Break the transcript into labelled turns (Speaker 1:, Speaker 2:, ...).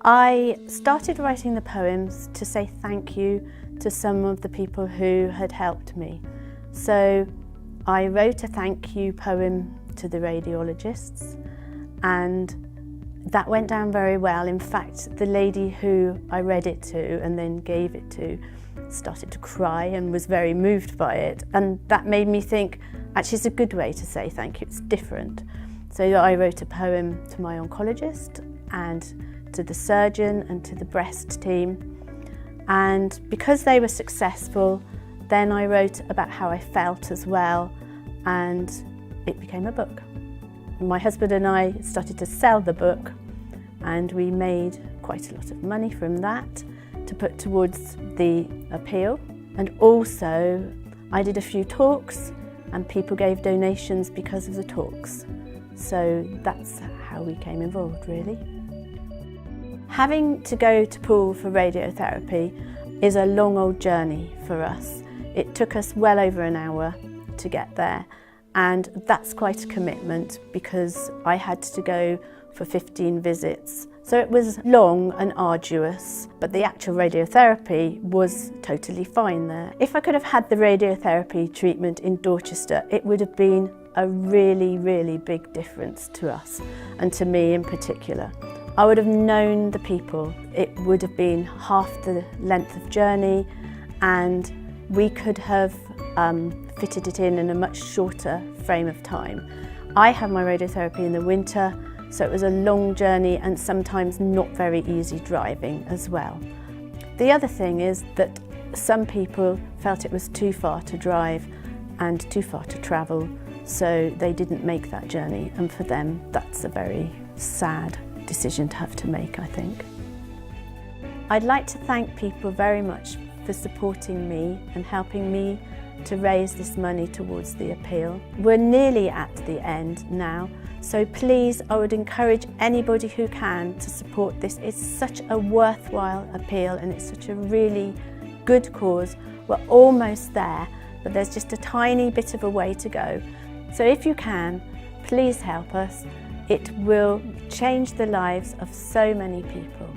Speaker 1: I started writing the poems to say thank you to some of the people who had helped me. So I wrote a thank you poem to the radiologists, and that went down very well. In fact, the lady who I read it to and then gave it to started to cry and was very moved by it, and that made me think, actually it's a good way to say thank you, it's different. So I wrote a poem to my oncologist and to the surgeon and to the breast team, and because they were successful, then I wrote about how I felt as well, and it became a book. My husband and I started to sell the book, and we made quite a lot of money from that to put towards the appeal. And also I did a few talks and people gave donations because of the talks. So that's how we came involved, really. Having to go to Poole for radiotherapy is a long old journey for us. It took us well over an hour to get there, and that's quite a commitment because I had to go for 15 visits. So it was long and arduous, but the actual radiotherapy was totally fine there. If I could have had the radiotherapy treatment in Dorchester, it would have been a really, really big difference to us, and to me in particular. I would have known the people. It would have been half the length of journey, and we could have fitted it in a much shorter frame of time. I have my radiotherapy in the winter, so it was a long journey and sometimes not very easy driving as well. The other thing is that some people felt it was too far to drive and too far to travel, so they didn't make that journey, and for them that's a very sad decision to have to make, I think. I'd like to thank people very much for supporting me and helping me to raise this money towards the appeal. We're nearly at the end now, so please, I would encourage anybody who can to support this. It's such a worthwhile appeal and it's such a really good cause. We're almost there, but there's just a tiny bit of a way to go. So if you can, please help us. It will change the lives of so many people.